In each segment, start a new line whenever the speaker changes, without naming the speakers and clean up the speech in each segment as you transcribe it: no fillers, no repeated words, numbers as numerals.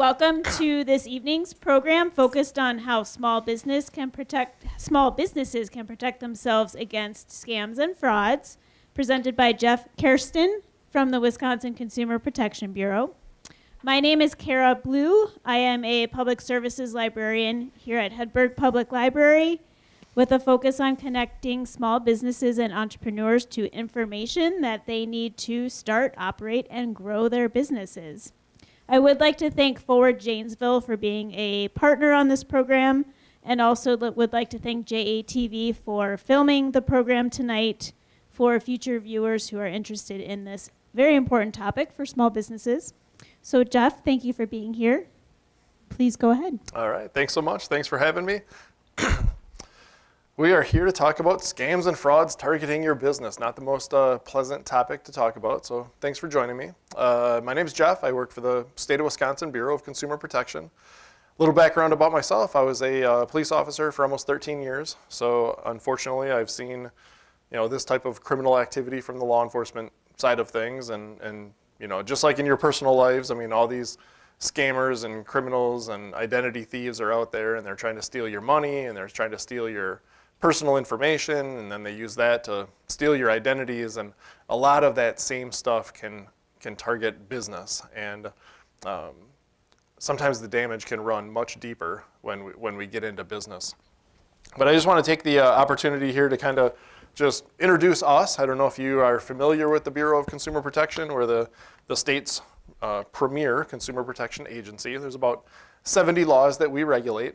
Welcome to this evening's program focused on how small businesses can protect themselves against scams and frauds, presented by Kersten from the Wisconsin Consumer Protection Bureau. My name is Kara Blue. I am a public services librarian here at Hedberg Public Library with a focus on connecting small businesses and entrepreneurs to information that they need to start, operate, and grow their businesses. I would like to thank Forward Janesville for being a partner on this program, and also would like to thank JATV for filming the program tonight for future viewers who are interested in this very important topic for small businesses. So Jeff, thank you for being here. Please go ahead.
All right, thanks so much. Thanks for having me. We are here to talk about scams and frauds targeting your business. Not the most pleasant topic to talk about, so thanks for joining me. My name is Jeff. I work for the State of Wisconsin Bureau of Consumer Protection. A little background about myself. I was a police officer for almost 13 years, so unfortunately I've seen this type of criminal activity from the law enforcement side of things, and just like in your personal lives, I mean, all these scammers and criminals and identity thieves are out there, and they're trying to steal your money, and they're trying to steal your personal information, and then they use that to steal your identities, and a lot of that same stuff can target business, and sometimes the damage can run much deeper when we get into business. But I just want to take the opportunity here to kind of just introduce us. I don't know if you are familiar with the Bureau of Consumer Protection. We're the state's premier consumer protection agency. There's about 70 laws that we regulate.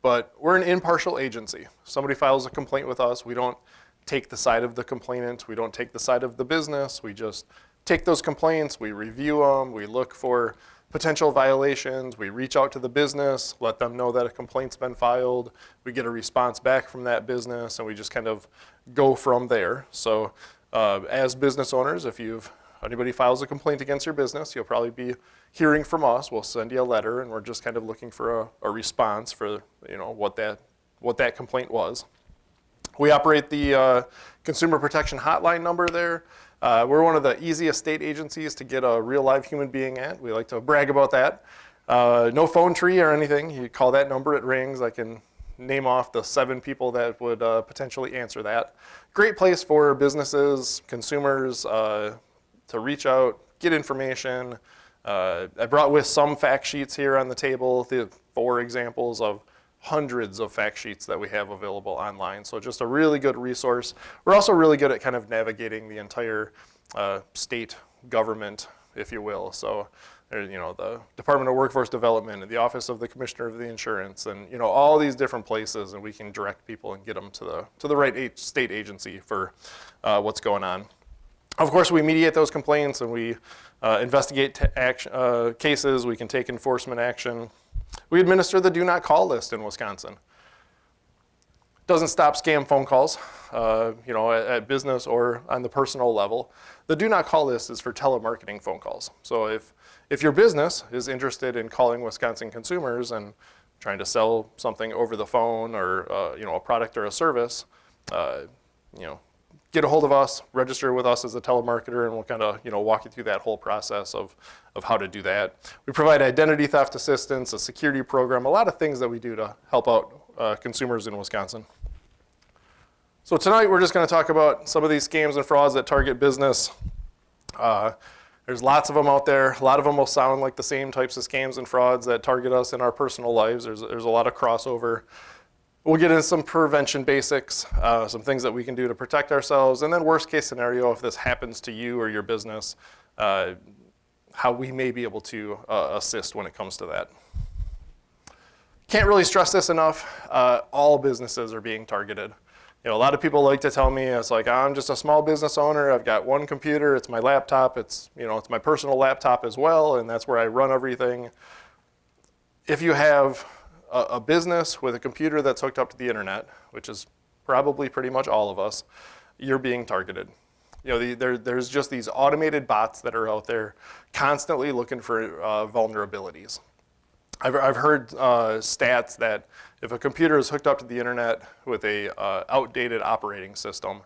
But we're an impartial agency. Somebody files a complaint with us, we don't take the side of the complainant, we don't take the side of the business, we just take those complaints, we review them, we look for potential violations, we reach out to the business, let them know that a complaint's been filed, we get a response back from that business, and we just kind of go from there. So as business owners, if anybody files a complaint against your business, you'll probably be hearing from us. We'll send you a letter, and we're just kind of looking for a response for what that complaint was. We operate the Consumer Protection Hotline number there. We're one of the easiest state agencies to get a real live human being at. We like to brag about that. No phone tree or anything. You call that number, it rings. I can name off the 7 people that would potentially answer that. Great place for businesses, consumers, to reach out, get information. I brought with some fact sheets here on the table, the 4 examples of hundreds of fact sheets that we have available online. So just a really good resource. We're also really good at kind of navigating the entire state government, if you will. So the Department of Workforce Development and the Office of the Commissioner of the Insurance, and all these different places, and we can direct people and get them to the right state agency for what's going on. Of course, we mediate those complaints, and we investigate cases. We can take enforcement action. We administer the Do Not Call list in Wisconsin. Doesn't stop scam phone calls, at business or on the personal level. The Do Not Call list is for telemarketing phone calls. So if your business is interested in calling Wisconsin consumers and trying to sell something over the phone, or a product or a service, get a hold of us, register with us as a telemarketer, and we'll kind of walk you through that whole process of how to do that. We provide identity theft assistance, a security program, a lot of things that we do to help out consumers in Wisconsin. So tonight we're just going to talk about some of these scams and frauds that target business. There's lots of them out there. A lot of them will sound like the same types of scams and frauds that target us in our personal lives. There's a lot of crossover. We'll get into some prevention basics, some things that we can do to protect ourselves, and then worst case scenario, if this happens to you or your business, how we may be able to assist when it comes to that. Can't really stress this enough. All businesses are being targeted. A lot of people like to tell me, it's like, I'm just a small business owner. I've got one computer. It's my laptop. It's my personal laptop as well, and that's where I run everything. If you have a business with a computer that's hooked up to the internet, which is probably pretty much all of us, you're being targeted. There's just these automated bots that are out there constantly looking for vulnerabilities. I've heard stats that if a computer is hooked up to the internet with a outdated operating system,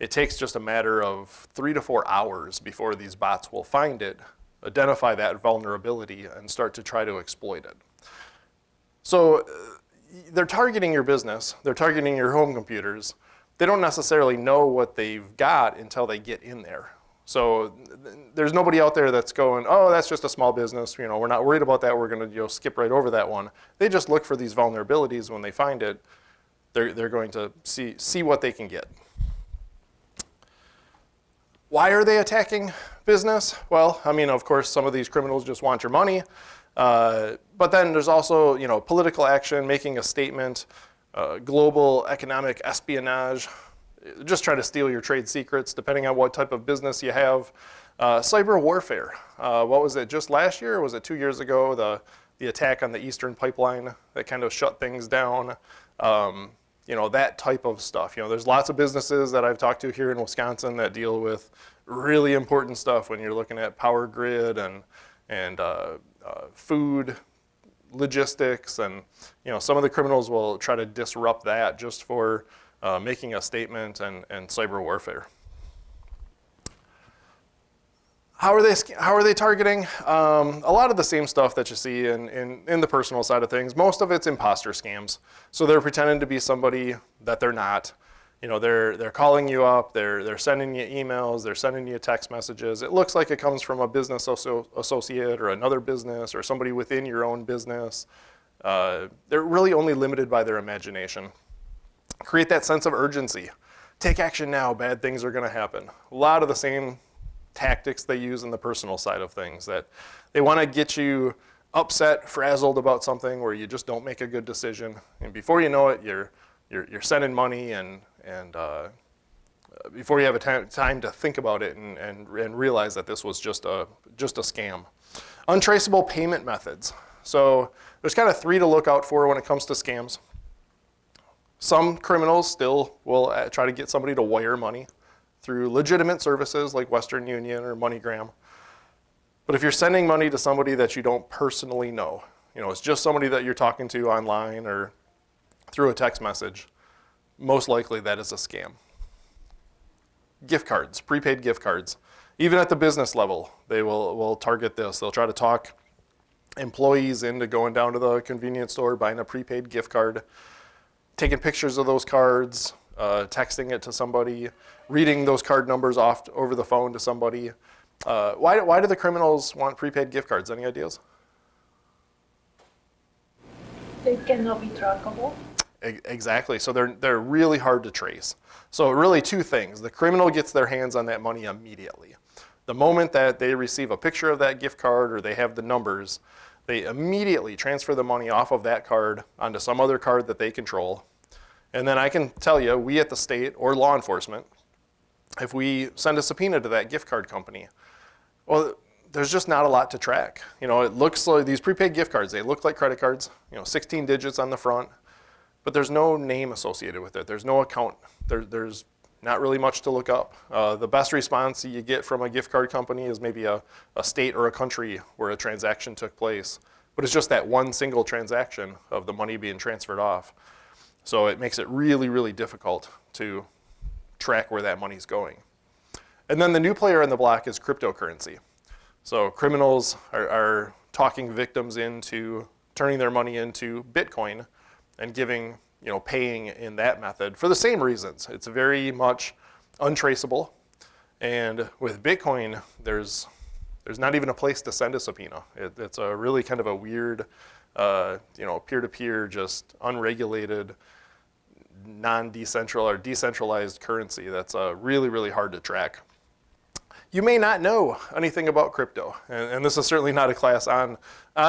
it takes just a matter of 3 to 4 hours before these bots will find it identify that vulnerability and start to try to exploit it. So they're targeting your business, they're targeting your home computers. They don't necessarily know what they've got until they get in there. So there's nobody out there that's going, oh, that's just a small business. We're not worried about that. We're going to skip right over that one. They just look for these vulnerabilities. When they find it, they're going to see what they can get. Why are they attacking business? Well, I mean, of course, some of these criminals just want your money. But then there's also, political action, making a statement, global economic espionage, just try to steal your trade secrets, depending on what type of business you have. Cyber warfare. What was it, just last year, or was it 2 years ago, the attack on the Eastern Pipeline that kind of shut things down? That type of stuff. There's lots of businesses that I've talked to here in Wisconsin that deal with really important stuff when you're looking at power grid and food logistics, and some of the criminals will try to disrupt that just for making a statement and cyber warfare. How are they targeting? A lot of the same stuff that you see in the personal side of things. Most of it's imposter scams. So they're pretending to be somebody that they're not. They're calling you up, they're sending you emails, they're sending you text messages. It looks like it comes from a business associate or another business or somebody within your own business. They're really only limited by their imagination. Create that sense of urgency. Take action now, bad things are gonna happen. A lot of the same tactics they use in the personal side of things, that they wanna get you upset, frazzled about something where you just don't make a good decision. And before you know it, you're sending money and before you have a time to think about it and realize that this was just a scam. Untraceable payment methods. So there's kind of 3 to look out for when it comes to scams. Some criminals still will try to get somebody to wire money through legitimate services like Western Union or MoneyGram. But if you're sending money to somebody that you don't personally know, it's just somebody that you're talking to online or through a text message, most likely that is a scam. Gift cards, prepaid gift cards. Even at the business level, they will target this. They'll try to talk employees into going down to the convenience store, buying a prepaid gift card, taking pictures of those cards, texting it to somebody, reading those card numbers off over the phone to somebody. Why do the criminals want prepaid gift cards? Any ideas?
They cannot be trackable.
Exactly. So they're really hard to trace. So really 2 things. The criminal gets their hands on that money immediately. The moment that they receive a picture of that gift card or they have the numbers, they immediately transfer the money off of that card onto some other card that they control. And then I can tell you, we at the state or law enforcement, if we send a subpoena to that gift card company, well, there's just not a lot to track. It looks like these prepaid gift cards, they look like credit cards, 16 digits on the front, but there's no name associated with it. There's no account. There's not really much to look up. The best response you get from a gift card company is maybe a state or a country where a transaction took place, but it's just that one single transaction of the money being transferred off. So it makes it really, really difficult to track where that money's going. And then the new player on the block is cryptocurrency. So criminals are talking victims into turning their money into Bitcoin and paying in that method for the same reasons. It's very much untraceable. And with Bitcoin, there's not even a place to send a subpoena. It's a really kind of a weird, peer-to-peer, just unregulated, non-decentralized or decentralized currency that's really, really hard to track. You may not know anything about crypto, and this is certainly not a class on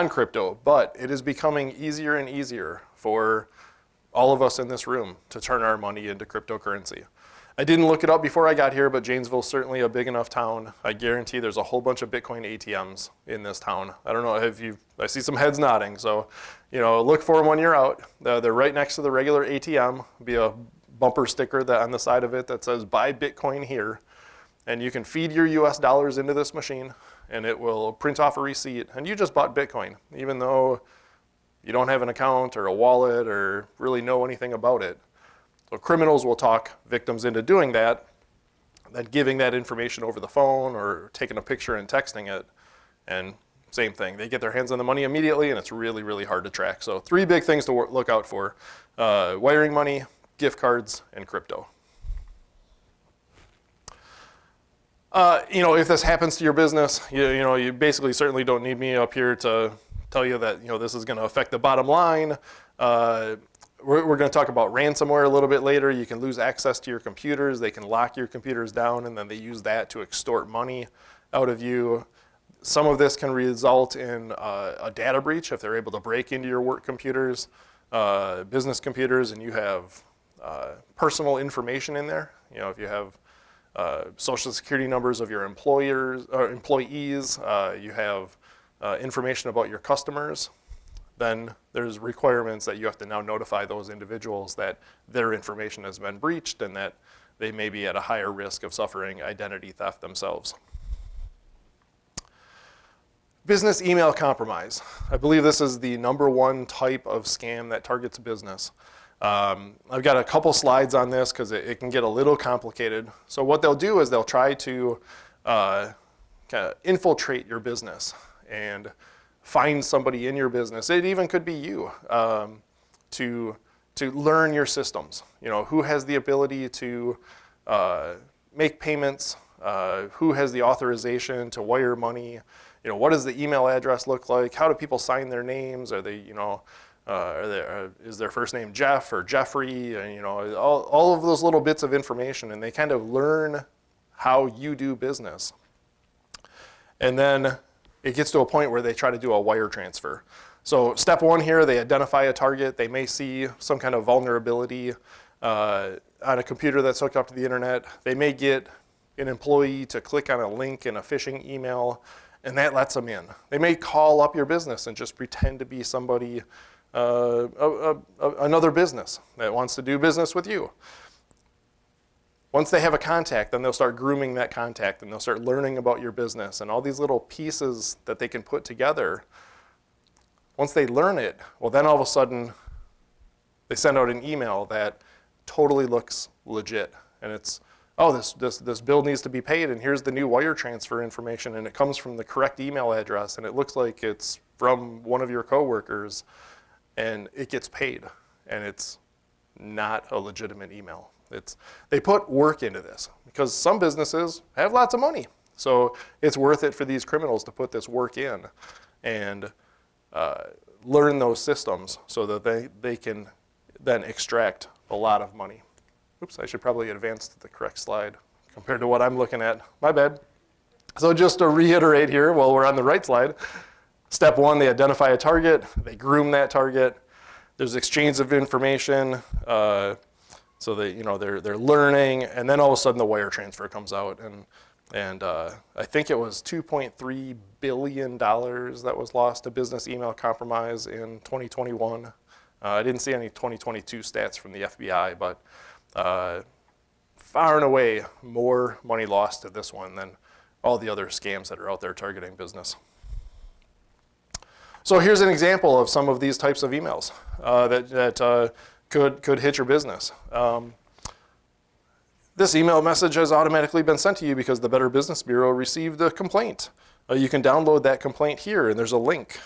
crypto, but it is becoming easier and easier for all of us in this room to turn our money into cryptocurrency. I didn't look it up before I got here, but Janesville's certainly a big enough town. I guarantee there's a whole bunch of Bitcoin ATMs in this town. I don't know if I see some heads nodding, so look for them when you're out. They're right next to the regular ATM. Be a bumper sticker on the side of it that says "Buy Bitcoin here," and you can feed your US dollars into this machine, and it will print off a receipt, and you just bought Bitcoin, even though you don't have an account or a wallet or really know anything about it. So criminals will talk victims into doing that, then giving that information over the phone or taking a picture and texting it, And same thing, they get their hands on the money immediately, and it's really, really hard to track. So 3 big things to look out for: wiring money, gift cards, and crypto. If this happens to your business, you basically certainly don't need me up here to tell you that this is going to affect the bottom line. We're going to talk about ransomware a little bit later. You can lose access to your computers. They can lock your computers down, and then they use that to extort money out of you. Some of this can result in a data breach if they're able to break into your work computers, business computers, and you have personal information in there. If you have social security numbers of your employers or employees, you have information about your customers, then there's requirements that you have to now notify those individuals that their information has been breached and that they may be at a higher risk of suffering identity theft themselves. Business email compromise. I believe this is the #1 type of scam that targets business. I've got a couple slides on this because it can get a little complicated. So what they'll do is they'll try to kind of infiltrate your business and find somebody in your business. It even could be you to learn your systems. Who has the ability to make payments, who has the authorization to wire money. What does the email address look like? How do people sign their names? Are they, is their first name Jeff or Jeffrey? And, all of those little bits of information, and they kind of learn how you do business. And then it gets to a point where they try to do a wire transfer. So step 1 here, they identify a target. They may see some kind of vulnerability on a computer that's hooked up to the internet. They may get an employee to click on a link in a phishing email, and that lets them in. They may call up your business and just pretend to be somebody, another business that wants to do business with you. Once they have a contact, then they'll start grooming that contact, and they'll start learning about your business and all these little pieces that they can put together. Once they learn it, well, then all of a sudden, they send out an email that totally looks legit, and it's, oh, this bill needs to be paid, and here's the new wire transfer information, and it comes from the correct email address, and it looks like it's from one of your coworkers, and it gets paid, and it's not a legitimate email. They put work into this because some businesses have lots of money, so it's worth it for these criminals to put this work in and learn those systems so that they can then extract a lot of money. Oops, I should probably advance to the correct slide compared to what I'm looking at. My bad. So just to reiterate here while we're on the right slide, step 1, they identify a target, they groom that target, there's exchange of information, so they're learning, and then all of a sudden the wire transfer comes out, and I think it was $2.3 billion that was lost to business email compromise in 2021. I didn't see any 2022 stats from the FBI, but far and away more money lost to this one than all the other scams that are out there targeting business. So here's an example of some of these types of emails that could hit your business. This email message has automatically been sent to you because the Better Business Bureau received a complaint. You can download that complaint here, and there's a link.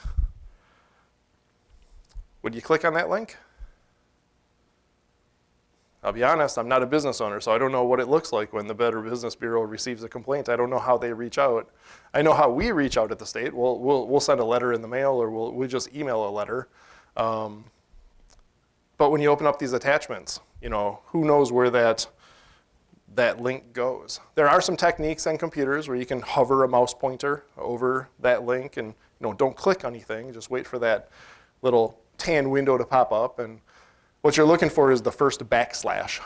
Would you click on that link? I'll be honest, I'm not a business owner, so I don't know what it looks like when the Better Business Bureau receives a complaint. I don't know how they reach out. I know how we reach out at the state. We'll send a letter in the mail, or we'll just email a letter. But when you open up these attachments, who knows where that link goes. There are some techniques on computers where you can hover a mouse pointer over that link and don't click on anything, just wait for that little tan window to pop up, and what you're looking for is the first backslash.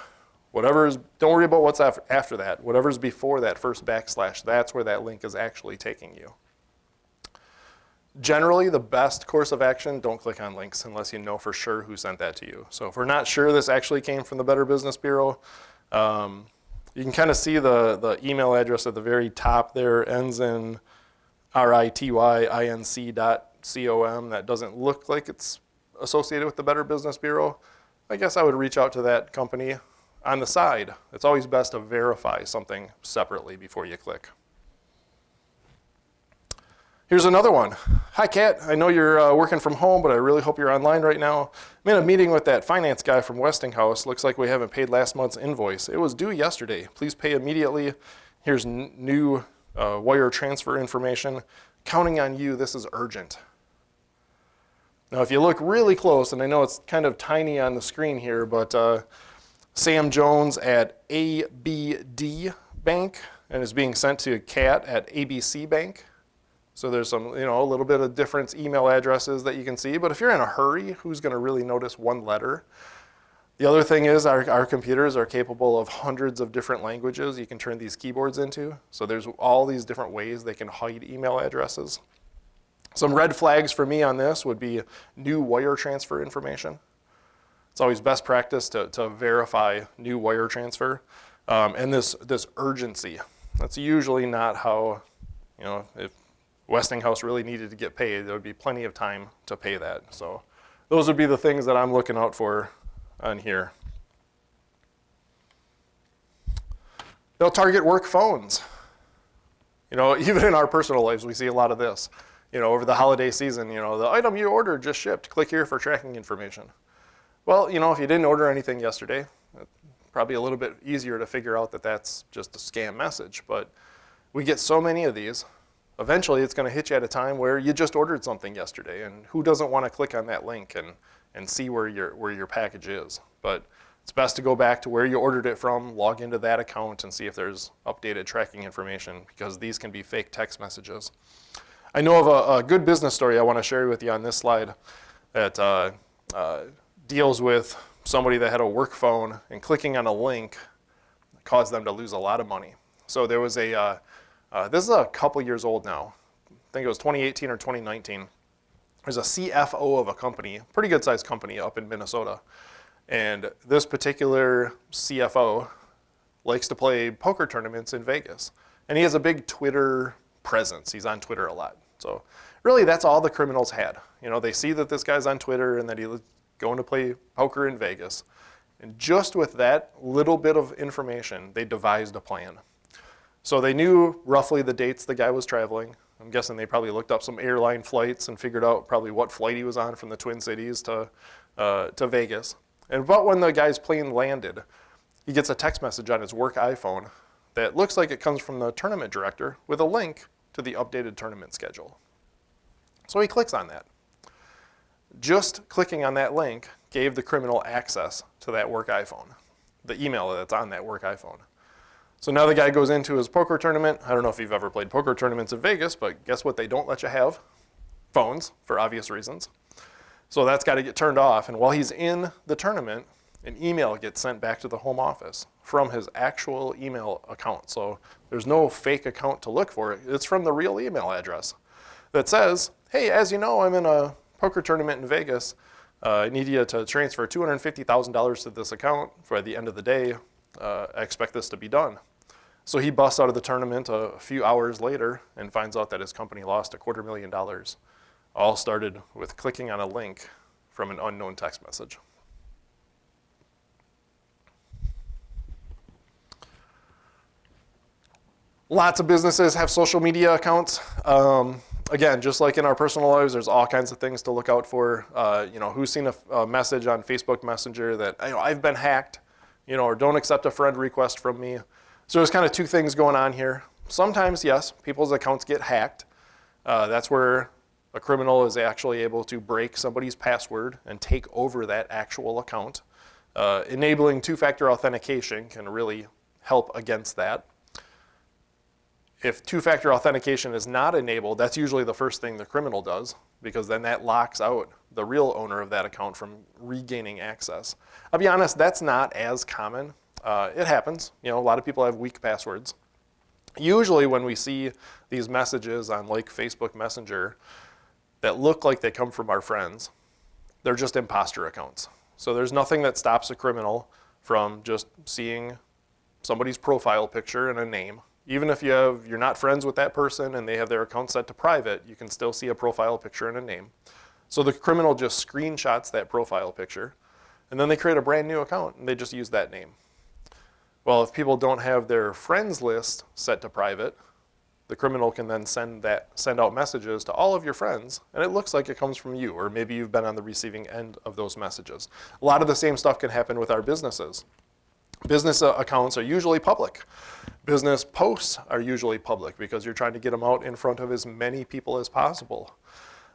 Don't worry about what's after that. Whatever's before that first backslash, that's where that link is actually taking you. Generally, the best course of action, don't click on links unless you know for sure who sent that to you. So if we're not sure this actually came from the Better Business Bureau, you can kind of see the email address at the very top there, ends in RITYINC.com. That doesn't look like it's associated with the Better Business Bureau. I guess I would reach out to that company on the side. It's always best to verify something separately before you click. Here's another one. Hi, Kat. I know you're working from home, but I really hope you're online right now. I'm in a meeting with that finance guy from Westinghouse. Looks like we haven't paid last month's invoice. It was due yesterday. Please pay immediately. Here's new wire transfer information. Counting on you. This is urgent. Now, if you look really close, and I know it's kind of tiny on the screen here, but Sam Jones at ABD Bank and is being sent to Kat at ABC Bank. So there's some, a little bit of different email addresses that you can see. But if you're in a hurry, who's going to really notice one letter? The other thing is our computers are capable of hundreds of different languages you can turn these keyboards into. So there's all these different ways they can hide email addresses. Some red flags for me on this would be new wire transfer information. It's always best practice to verify new wire transfer. And this urgency. That's usually not how, if Westinghouse really needed to get paid, there would be plenty of time to pay that. So those would be the things that I'm looking out for on here. They'll target work phones. Even in our personal lives, we see a lot of this. Over the holiday season, the item you ordered just shipped. Click here for tracking information. Well, if you didn't order anything yesterday, probably a little bit easier to figure out that that's just a scam message. But we get so many of these. Eventually, it's going to hit you at a time where you just ordered something yesterday, and who doesn't want to click on that link and see where your package is? But it's best to go back to where you ordered it from, log into that account, and see if there's updated tracking information, because these can be fake text messages. I know of a good business story I want to share with you on this slide that deals with somebody that had a work phone, and clicking on a link caused them to lose a lot of money. So there was this is a couple years old now. I think it was 2018 or 2019. There's a CFO of a company, pretty good sized company up in Minnesota. And this particular CFO likes to play poker tournaments in Vegas. And he has a big Twitter presence. He's on Twitter a lot. So really that's all the criminals had. They see that this guy's on Twitter and that he's going to play poker in Vegas. And just with that little bit of information, they devised a plan. So they knew roughly the dates the guy was traveling. I'm guessing they probably looked up some airline flights and figured out probably what flight he was on from the Twin Cities to Vegas. And about when the guy's plane landed, he gets a text message on his work iPhone that looks like it comes from the tournament director with a link to the updated tournament schedule. So he clicks on that. Just clicking on that link gave the criminal access to that work iPhone, the email that's on that work iPhone. So now the guy goes into his poker tournament. I don't know if you've ever played poker tournaments in Vegas, but guess what they don't let you have? Phones, for obvious reasons. So that's got to get turned off. And while he's in the tournament, an email gets sent back to the home office from his actual email account. So there's no fake account to look for. It's from the real email address that says, hey, as you know, I'm in a poker tournament in Vegas. I need you to transfer $250,000 to this account by the end of the day. I expect this to be done. So he busts out of the tournament a few hours later and finds out that his company lost $250,000. All started with clicking on a link from an unknown text message. Lots of businesses have social media accounts. Again, just like in our personal lives, there's all kinds of things to look out for. Who's seen a message on Facebook Messenger that I've been hacked, or don't accept a friend request from me. So there's kind of two things going on here. Sometimes, yes, people's accounts get hacked. That's where a criminal is actually able to break somebody's password and take over that actual account. Enabling two-factor authentication can really help against that. If two-factor authentication is not enabled, that's usually the first thing the criminal does, because then that locks out the real owner of that account from regaining access. I'll be honest, that's not as common. It happens. A lot of people have weak passwords. Usually when we see these messages on like Facebook Messenger that look like they come from our friends, they're just imposter accounts. So there's nothing that stops a criminal from just seeing somebody's profile picture and a name. Even if you're not friends with that person and they have their account set to private, you can still see a profile picture and a name. So the criminal just screenshots that profile picture, and then they create a brand new account and they just use that name. Well, if people don't have their friends list set to private, the criminal can then send out messages to all of your friends, and it looks like it comes from you, or maybe you've been on the receiving end of those messages. A lot of the same stuff can happen with our businesses. Business accounts are usually public. Business posts are usually public because you're trying to get them out in front of as many people as possible.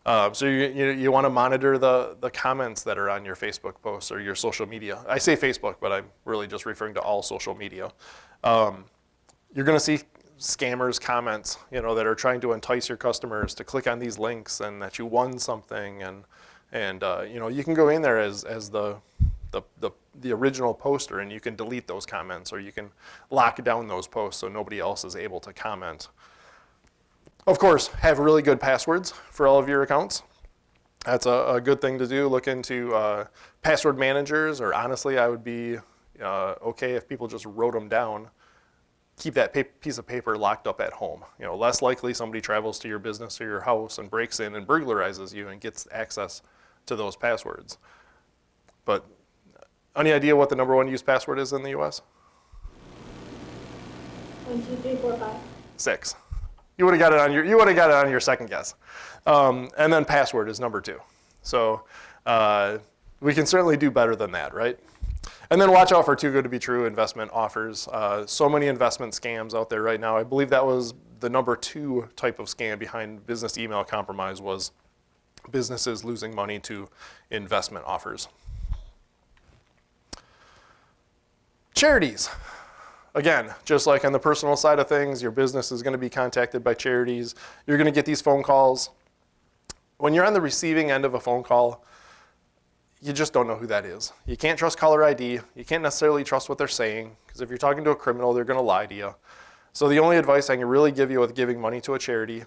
So you want to monitor the comments that are on your Facebook posts or your social media. I say Facebook, but I'm really just referring to all social media. You're going to see scammers comments, that are trying to entice your customers to click on these links and that you won something, and you can go in there as the original poster, and you can delete those comments, or you can lock down those posts so nobody else is able to comment. Of course, have really good passwords for all of your accounts. That's a good thing to do. Look into password managers, or honestly, I would be okay if people just wrote them down. Keep that piece of paper locked up at home. Less likely somebody travels to your business or your house and breaks in and burglarizes you and gets access to those passwords. But any idea what the number one used password is in the US?
1, 2, 3, 4, 5.
6. You would have got it on your second guess. And then password is number 2. So we can certainly do better than that, right? And then watch out for too good to be true investment offers. So many investment scams out there right now. I believe that was the number 2 type of scam behind business email compromise, was businesses losing money to investment offers. Charities. Again, just like on the personal side of things, your business is going to be contacted by charities. You're going to get these phone calls. When you're on the receiving end of a phone call, you just don't know who that is. You can't trust caller ID. You can't necessarily trust what they're saying, because if you're talking to a criminal, they're going to lie to you. So the only advice I can really give you with giving money to a charity,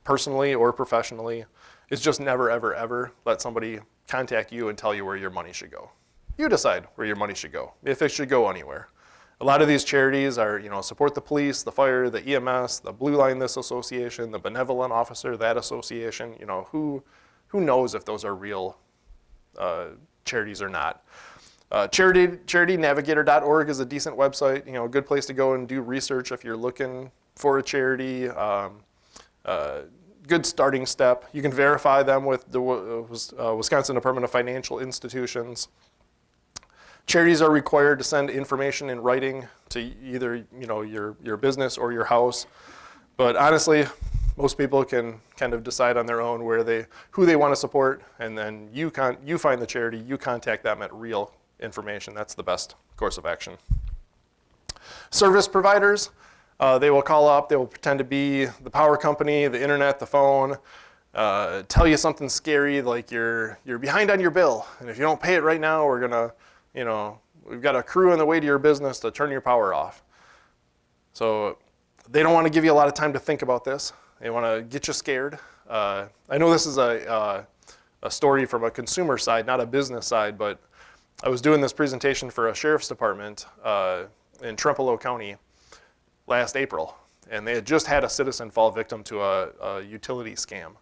personally or professionally, is just never, ever, ever let somebody contact you and tell you where your money should go. You decide where your money should go, if it should go anywhere. A lot of these charities are, support the police, the fire, the EMS, the Blue Line this association, the benevolent officer that association. Who knows if those are real charities or not. CharityNavigator.org is a decent website, a good place to go and do research if you're looking for a charity. Good starting step. You can verify them with the Wisconsin Department of Financial Institutions. Charities are required to send information in writing to either your business or your house. But honestly, most people can kind of decide on their own who they want to support, and then you find the charity, you contact them at real information. That's the best course of action. Service providers, they will call up, they will pretend to be the power company, the internet, the phone, tell you something scary like you're behind on your bill, and if you don't pay it right now, we're gonna, we've got a crew on the way to your business to turn your power off. So they don't want to give you a lot of time to think about this. They want to get you scared. I know this is a story from a consumer side, not a business side, but I was doing this presentation for a sheriff's department in Trempealeau County last April, and they had just had a citizen fall victim to a utility scam.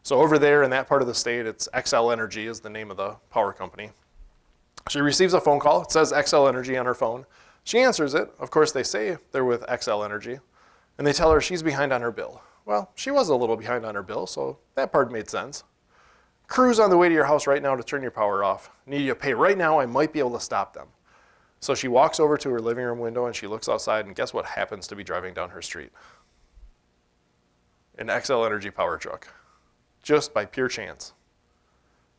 So over there in that part of the state, it's XL Energy is the name of the power company. She receives a phone call. It says XL Energy on her phone. She answers it. Of course, they say they're with XL Energy, and they tell her she's behind on her bill. Well, she was a little behind on her bill, so that part made sense. Crew's on the way to your house right now to turn your power off. Need you to pay right now. I might be able to stop them. So she walks over to her living room window and she looks outside, and guess what happens to be driving down her street? An XL Energy power truck, just by pure chance.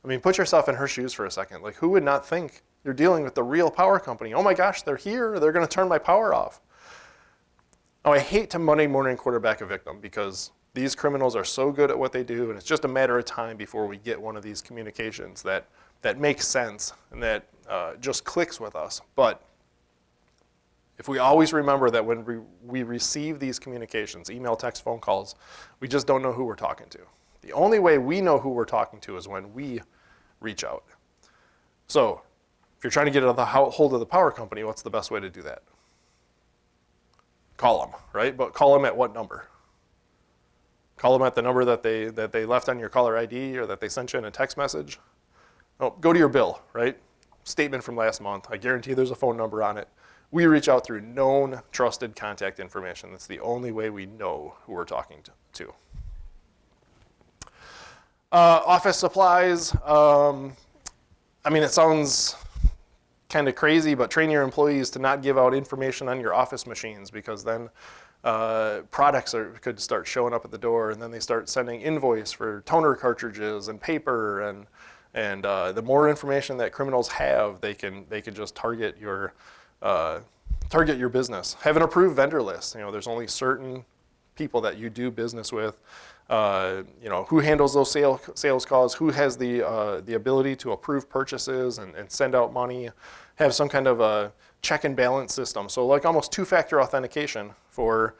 I mean, put yourself in her shoes for a second. Like, who would not think you're dealing with the real power company? Oh my gosh, they're here. They're going to turn my power off. Oh, I hate to Monday morning quarterback a victim, because these criminals are so good at what they do, and it's just a matter of time before we get one of these communications that makes sense and that just clicks with us. But if we always remember that when we receive these communications, email, text, phone calls, we just don't know who we're talking to. The only way we know who we're talking to is when we reach out. So if you're trying to get a hold of the power company, what's the best way to do that? Call them, right? But call them at what number? Call them at the number that they left on your caller ID or that they sent you in a text message. No, go to your bill, right? Statement from last month. I guarantee there's a phone number on it. We reach out through known, trusted contact information. That's the only way we know who we're talking to. Office supplies. I mean, it sounds kind of crazy, but train your employees to not give out information on your office machines, because then products could start showing up at the door, and then they start sending invoice for toner cartridges and paper, and the more information that criminals have, they can just target your business. Have an approved vendor list. There's only certain people that you do business with. Who handles those sales calls, who has the ability to approve purchases and send out money, have some kind of a check and balance system. So like almost two-factor authentication for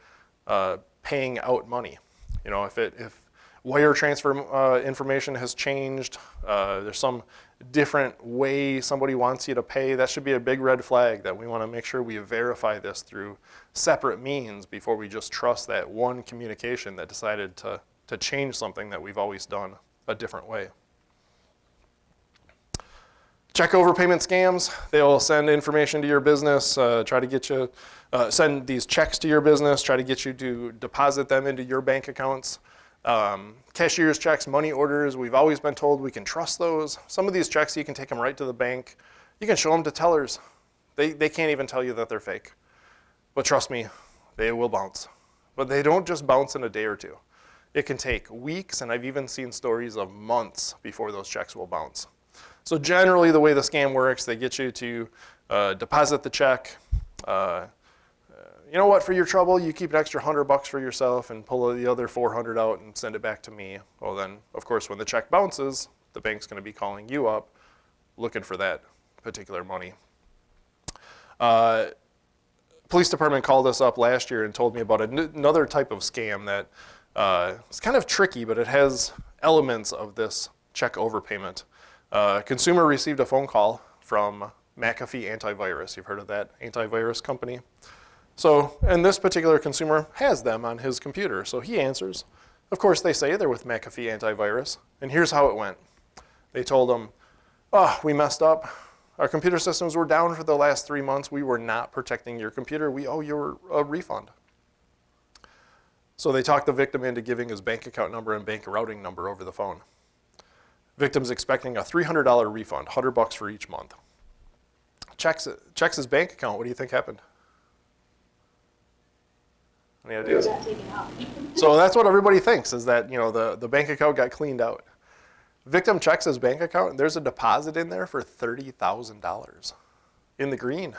paying out money. If wire transfer information has changed, there's some different way somebody wants you to pay, that should be a big red flag that we want to make sure we verify this through separate means before we just trust that one communication that decided to change something that we've always done a different way. Check overpayment scams. They'll send information to your business, try to get you, send these checks to your business, try to get you to deposit them into your bank accounts. Cashier's checks, money orders, we've always been told we can trust those. Some of these checks, you can take them right to the bank. You can show them to tellers. They can't even tell you that they're fake. But trust me, they will bounce. But they don't just bounce in a day or two. It can take weeks, and I've even seen stories of months before those checks will bounce. So generally, the way the scam works, they get you to deposit the check. You know what, for your trouble, you keep an extra $100 for yourself and pull the other 400 out and send it back to me. Well then, of course, when the check bounces, the bank's gonna be calling you up looking for that particular money. Police department called us up last year and told me about another type of scam that it's kind of tricky, but it has elements of this check overpayment. Consumer received a phone call from McAfee Antivirus. You've heard of that antivirus company? So, and this particular consumer has them on his computer, so he answers. Of course, they say they're with McAfee Antivirus, and here's how it went. They told him, oh, we messed up. Our computer systems were down for the last 3 months. We were not protecting your computer. We owe you a refund. So they talked the victim into giving his bank account number and bank routing number over the phone. Victim's expecting a $300 refund, $100 for each month. Checks his bank account. What do you think happened? Any ideas? So that's what everybody thinks, is that the bank account got cleaned out. Victim checks his bank account, and there's a deposit in there for $30,000 in the green.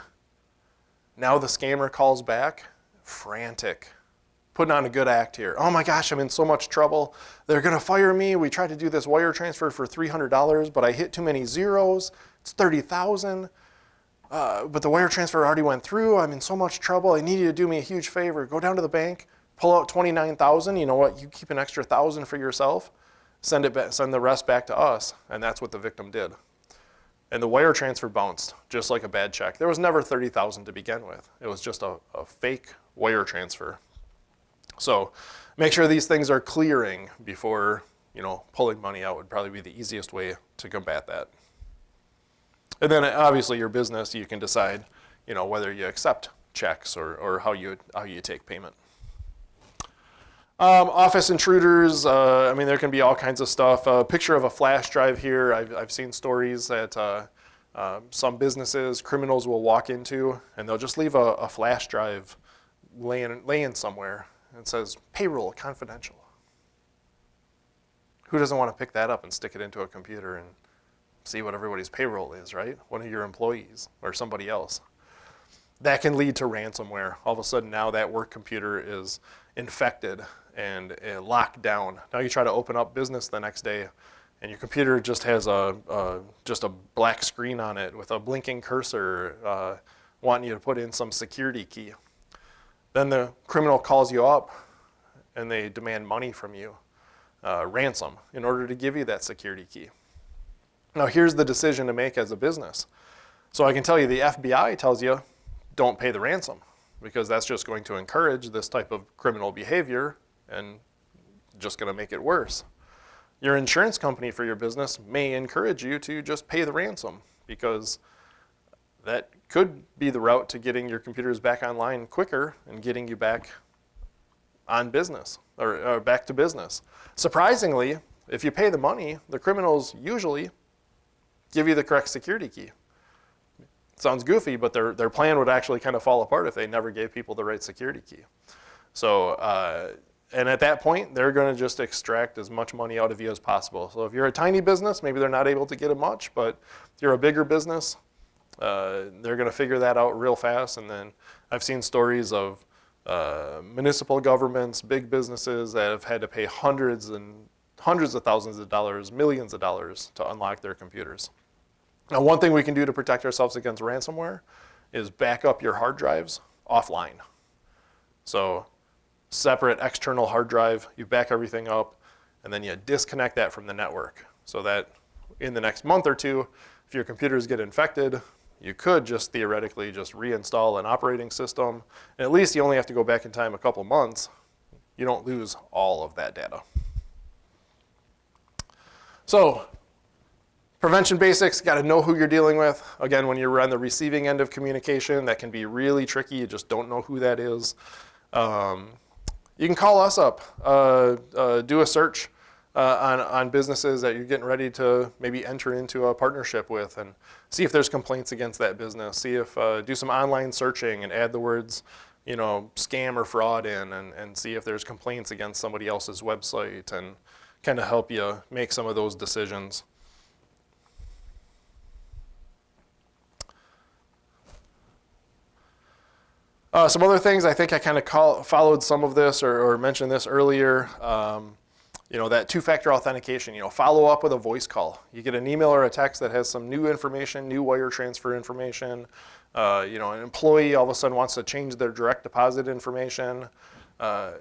Now the scammer calls back, frantic, putting on a good act here. Oh my gosh, I'm in so much trouble. They're gonna fire me. We tried to do this wire transfer for $300, but I hit too many zeros. It's $30,000. But the wire transfer already went through. I'm in so much trouble. I need you to do me a huge favor. Go down to the bank, pull out $29,000. You know what? You keep an extra $1,000 for yourself. Send the rest back to us. And that's what the victim did. And the wire transfer bounced, just like a bad check. There was never $30,000 to begin with. It was just a fake wire transfer. So make sure these things are clearing before pulling money out would probably be the easiest way to combat that. And then obviously your business, you can decide, whether you accept checks or how you take payment. Office intruders, there can be all kinds of stuff. A picture of a flash drive here. I've seen stories that some businesses, criminals will walk into and they'll just leave a flash drive laying somewhere and it says payroll confidential. Who doesn't want to pick that up and stick it into a computer and see what everybody's payroll is, right? One of your employees or somebody else. That can lead to ransomware. All of a sudden now that work computer is infected and locked down. Now you try to open up business the next day and your computer just has just a black screen on it with a blinking cursor wanting you to put in some security key. Then the criminal calls you up and they demand money from you, ransom, in order to give you that security key. Now here's the decision to make as a business. So I can tell you the FBI tells you don't pay the ransom because that's just going to encourage this type of criminal behavior and just going to make it worse. Your insurance company for your business may encourage you to just pay the ransom because that could be the route to getting your computers back online quicker and getting you back on business or back to business. Surprisingly, if you pay the money, the criminals usually give you the correct security key. Sounds goofy, but their plan would actually kind of fall apart if they never gave people the right security key. So, and at that point, they're going to just extract as much money out of you as possible. So if you're a tiny business, maybe they're not able to get it much, but if you're a bigger business, they're going to figure that out real fast. And then I've seen stories of municipal governments, big businesses that have had to pay hundreds of thousands of dollars, millions of dollars to unlock their computers. Now, one thing we can do to protect ourselves against ransomware is back up your hard drives offline. So separate external hard drive, you back everything up, and then you disconnect that from the network so that in the next month or two, if your computers get infected, you could just theoretically just reinstall an operating system. And at least you only have to go back in time a couple months. You don't lose all of that data. So prevention basics, got to know who you're dealing with. Again, when you're on the receiving end of communication, that can be really tricky. You just don't know who that is. You can call us up, do a search on businesses that you're getting ready to maybe enter into a partnership with, and see if there's complaints against that business. See if do some online searching and add the words, scam or fraud in, and see if there's complaints against somebody else's website, and kind of help you make some of those decisions. Some other things, I think I kind of followed some of this or mentioned this earlier. That two-factor authentication, follow up with a voice call. You get an email or a text that has some new information, new wire transfer information. An employee all of a sudden wants to change their direct deposit information. Have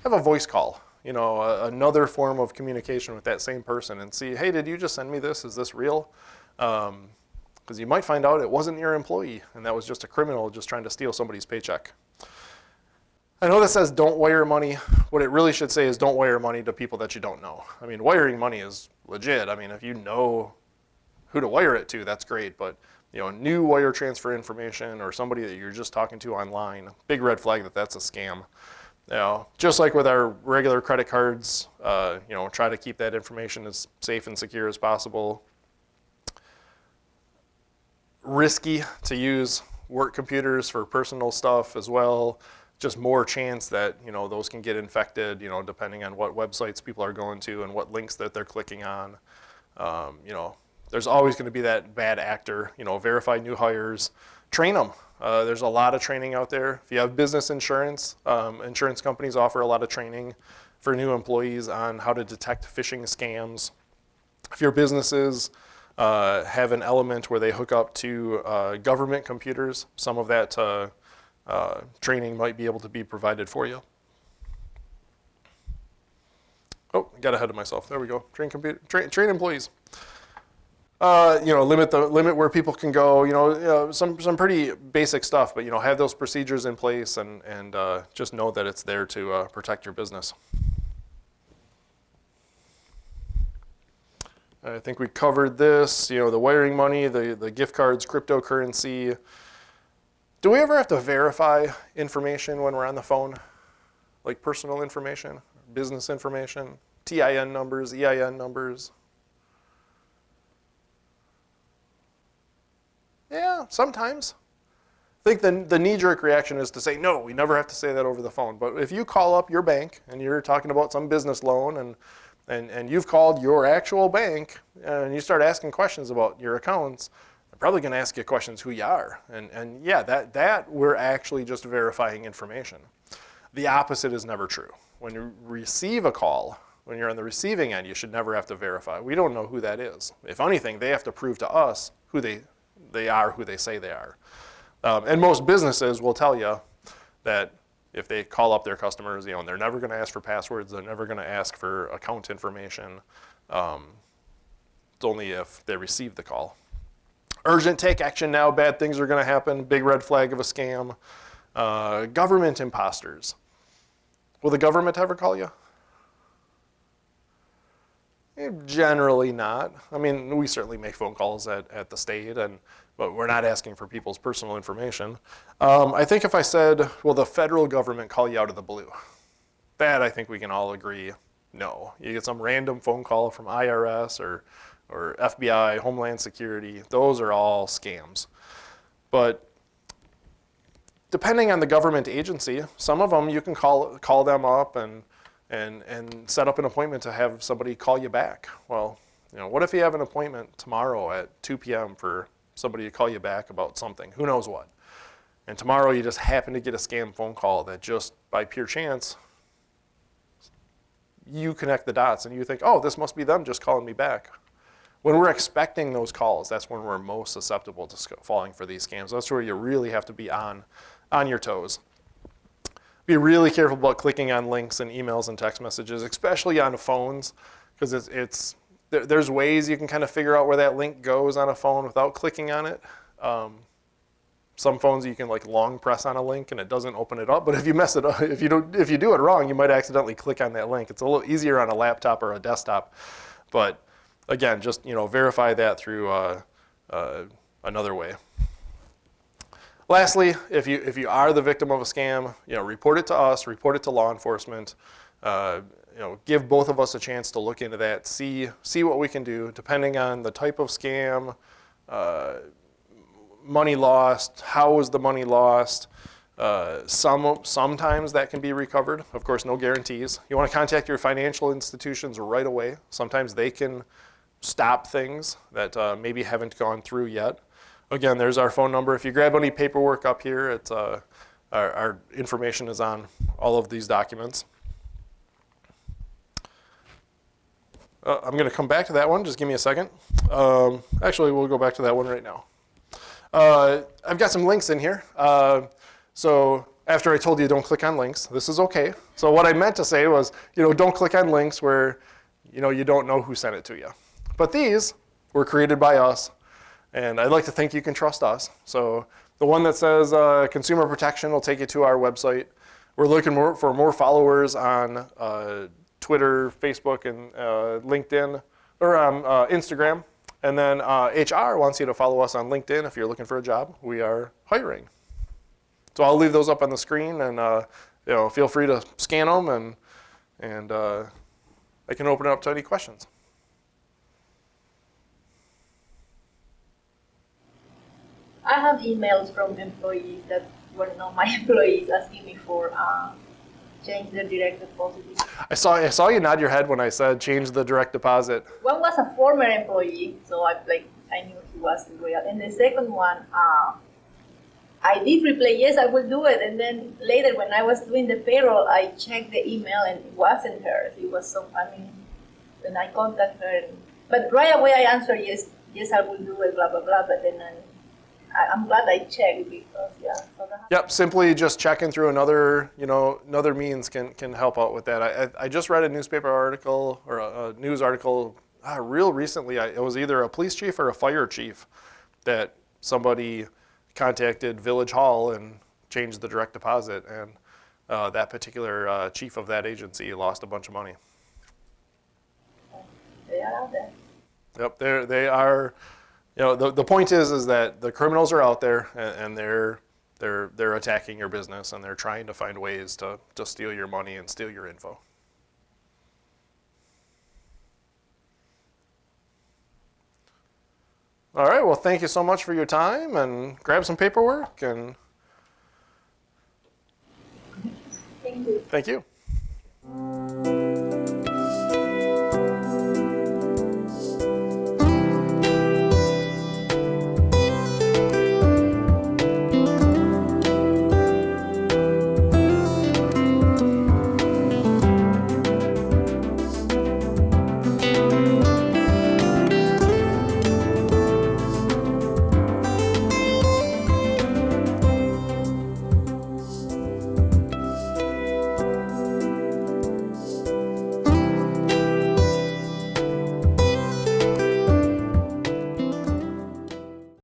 a voice call, another form of communication with that same person and see, hey, did you just send me this? Is this real? Because you might find out it wasn't your employee and that was just a criminal just trying to steal somebody's paycheck. I know that says don't wire money. What it really should say is don't wire money to people that you don't know. I mean, wiring money is legit. I mean, if you know who to wire it to, that's great. But new wire transfer information or somebody that you're just talking to online, big red flag that that's a scam. Just like with our regular credit cards, try to keep that information as safe and secure as possible. Risky to use work computers for personal stuff as well. Just more chance that those can get infected, depending on what websites people are going to and what links that they're clicking on. There's always going to be that bad actor. Verify new hires, train them. There's a lot of training out there. If you have business insurance, insurance companies offer a lot of training for new employees on how to detect phishing scams. If your businesses have an element where they hook up to government computers, some of that training might be able to be provided for you. Oh, got ahead of myself. There we go. Train employees. Limit where people can go. Some pretty basic stuff, but have those procedures in place and just know that it's there to protect your business. I think we covered this. The wiring money, the gift cards, cryptocurrency. Do we ever have to verify information when we're on the phone? Like personal information, business information, TIN numbers, EIN numbers? Yeah, sometimes. I think the knee-jerk reaction is to say, no, we never have to say that over the phone. But if you call up your bank and you're talking about some business loan and you've called your actual bank and you start asking questions about your accounts, they're probably going to ask you questions who you are. And yeah, that we're actually just verifying information. The opposite is never true. When you receive a call, when you're on the receiving end, you should never have to verify. We don't know who that is. If anything, they have to prove to us who they are, who they say they are. And most businesses will tell you that if they call up their customers, and they're never going to ask for passwords, they're never going to ask for account information. It's only if they receive the call. Urgent, take action now, bad things are going to happen, big red flag of a scam. Government imposters. Will the government ever call you? Generally not. I mean, we certainly make phone calls at the state, but we're not asking for people's personal information. I think if I said, will the federal government call you out of the blue? That I think we can all agree, no. You get some random phone call from IRS or FBI, Homeland Security, those are all scams. But depending on the government agency, some of them you can call them up and set up an appointment to have somebody call you back. Well, what if you have an appointment tomorrow at 2 p.m. for somebody to call you back about something, who knows what. And tomorrow you just happen to get a scam phone call that just by pure chance, you connect the dots and you think, oh, this must be them just calling me back. When we're expecting those calls, that's when we're most susceptible to falling for these scams. That's where you really have to be on your toes. Be really careful about clicking on links and emails and text messages, especially on phones, because there's ways you can kind of figure out where that link goes on a phone without clicking on it. Some phones you can like long press on a link and it doesn't open it up. But if you mess it up, if you do it wrong, you might accidentally click on that link. It's a little easier on a laptop or a desktop. But again, just verify that through another way. Lastly, if you are the victim of a scam, report it to us, report it to law enforcement. Give both of us a chance to look into that, see what we can do, depending on the type of scam, money lost, how was the money lost. Sometimes that can be recovered. Of course, no guarantees. You want to contact your financial institutions right away. Sometimes they can stop things that maybe haven't gone through yet. Again, there's our phone number. If you grab any paperwork up here, it's our information is on all of these documents. I'm going to come back to that one. Just give me a second. Actually, we'll go back to that one right now. I've got some links in here. So after I told you don't click on links, this is okay. So what I meant to say was, don't click on links where, you don't know who sent it to you. But these were created by us, and I'd like to think you can trust us. So the one that says consumer protection will take you to our website. We're looking for more followers on Twitter, Facebook, and LinkedIn, or Instagram. And then HR wants you to follow us on LinkedIn if you're looking for a job. We are hiring. So I'll leave those up on the screen, and feel free to scan them, and I can open it up to any questions.
I have emails from employees that were not my employees asking me for change the direct deposit.
I saw you nod your head when I said change the direct deposit.
One was a former employee, so I knew he was loyal. And the second one, I did reply, yes, I will do it. And then later when I was doing the payroll, I checked the email and it wasn't her. It was then I contacted her. But right away I answered, yes, I will do it, blah, blah, blah. But then I'm glad I checked because, yeah. So
Yep, simply just checking through another means can help out with that. I just read a newspaper article or a news article real recently. It was either a police chief or a fire chief that somebody contacted Village Hall and changed the direct deposit, and that particular chief of that agency lost a bunch of money.
They are out there.
Yep, they are. The point is that the criminals are out there, and they're attacking your business, and they're trying to find ways to steal your money and steal your info. All right, well, thank you so much for your time, and grab some paperwork, and
Thank you.
thank you.